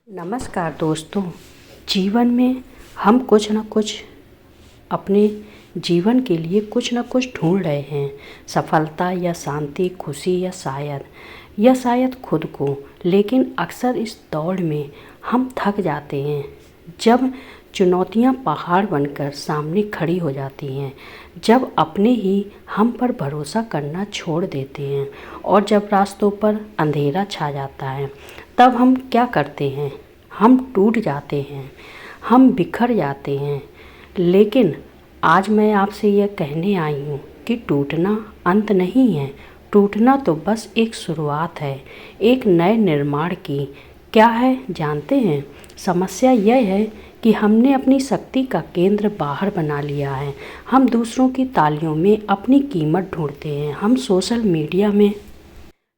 नमस्कार दोस्तों। जीवन में हम कुछ न कुछ अपने जीवन के लिए कुछ न कुछ ढूंढ रहे हैं। सफलता या शांति, खुशी या शायद खुद को। लेकिन अक्सर इस दौड़ में हम थक जाते हैं जब चुनौतियां पहाड़ बनकर सामने खड़ी हो जाती हैं, जब अपने ही हम पर भरोसा करना छोड़ देते हैं और जब रास्तों पर अंधेरा छा जाता है। तब हम क्या करते हैं? हम टूट जाते हैं, हम बिखर जाते हैं। लेकिन आज मैं आपसे यह कहने आई हूँ कि टूटना अंत नहीं है। टूटना तो बस एक शुरुआत है, एक नए निर्माण की। क्या है जानते हैं? समस्या यह है कि हमने अपनी शक्ति का केंद्र बाहर बना लिया है। हम दूसरों की तालियों में अपनी कीमत ढूंढते हैं। हम सोशल मीडिया में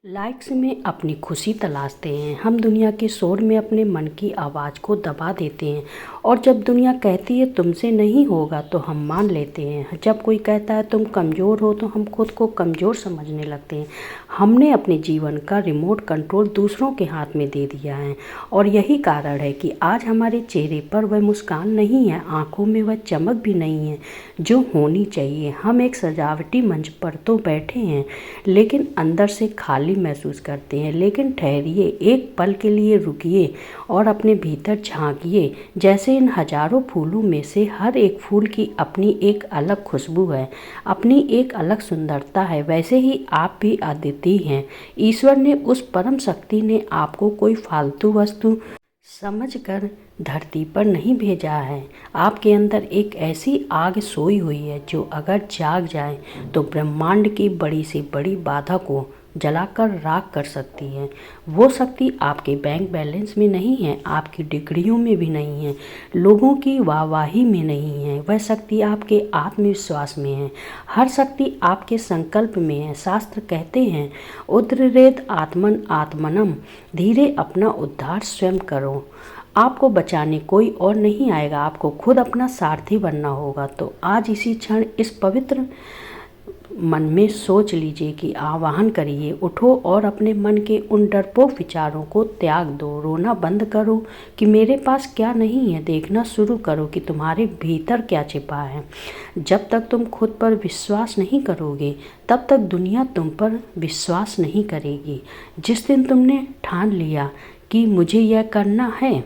लाइक्स में अपनी खुशी तलाशते हैं। हम दुनिया के शोर में अपने मन की आवाज़ को दबा देते हैं। और जब दुनिया कहती है तुमसे नहीं होगा तो हम मान लेते हैं। जब कोई कहता है तुम कमज़ोर हो तो हम खुद को कमज़ोर समझने लगते हैं। हमने अपने जीवन का रिमोट कंट्रोल दूसरों के हाथ में दे दिया है। और यही कारण है कि आज हमारे चेहरे पर वह मुस्कान नहीं है, आंखों में वह चमक भी नहीं है जो होनी चाहिए। हम एक सजावटी मंच पर तो बैठे हैं लेकिन अंदर से खाली महसूस करते हैं। लेकिन ठहरिए, एक पल के लिए रुकिए और अपने भीतर झांकिए। जैसे इन हजारों फूलों में से हर एक फूल की अपनी एक अलग खुशबू है, अपनी एक अलग सुंदरता है, वैसे ही आप भी अद्वितीय हैं। ईश्वर ने, उस परम शक्ति ने आपको कोई फालतू वस्तु समझकर धरती पर नहीं भेजा है। आपके अंदर एक ऐसी आग सोई हुई है जो अगर जाग जाए तो ब्रह्मांड की बड़ी से बड़ी बाधा को जलाकर राख कर सकती है। वो शक्ति आपके बैंक बैलेंस में नहीं है, आपकी डिग्रियों में भी नहीं है, लोगों की वाहवाही में नहीं है। वह शक्ति आपके आत्मविश्वास में है। हर शक्ति आपके संकल्प में है। शास्त्र कहते हैं उद्रेत आत्मन आत्मनम, धीरे अपना उद्धार स्वयं करो। आपको बचाने कोई और नहीं आएगा, आपको खुद अपना सारथी बनना होगा। तो आज इसी क्षण इस पवित्र मन में सोच लीजिए कि आवाहन करिए, उठो और अपने मन के उन डरपोक विचारों को त्याग दो। रोना बंद करो कि मेरे पास क्या नहीं है, देखना शुरू करो कि तुम्हारे भीतर क्या छिपा है। जब तक तुम खुद पर विश्वास नहीं करोगे तब तक दुनिया तुम पर विश्वास नहीं करेगी। जिस दिन तुमने ठान लिया कि मुझे यह करना है,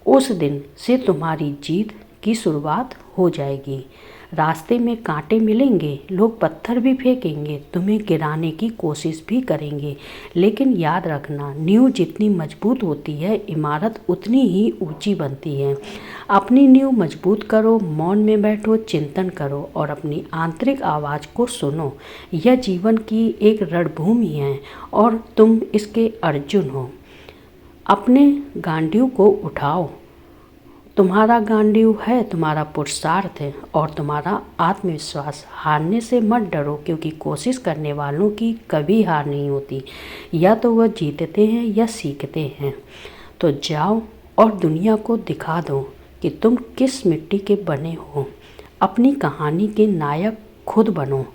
उस दिन से तुम्हारी जीत की शुरुआत हो जाएगी। रास्ते में कांटे मिलेंगे, लोग पत्थर भी फेंकेंगे, तुम्हें गिराने की कोशिश भी करेंगे। लेकिन याद रखना, नींव जितनी मजबूत होती है, इमारत उतनी ही ऊंची बनती है। अपनी नींव मजबूत करो, मौन में बैठो, चिंतन करो और अपनी आंतरिक आवाज़ को सुनो। यह जीवन की एक रणभूमि है और तुम इसके अर्जुन हो। अपने गांडियों को उठाओ। तुम्हारा गांडीव है, तुम्हारा पुरुषार्थ है और तुम्हारा आत्मविश्वास। हारने से मत डरो, क्योंकि कोशिश करने वालों की कभी हार नहीं होती। या तो वह जीतते हैं या सीखते हैं। तो जाओ और दुनिया को दिखा दो कि तुम किस मिट्टी के बने हो। अपनी कहानी के नायक खुद बनो।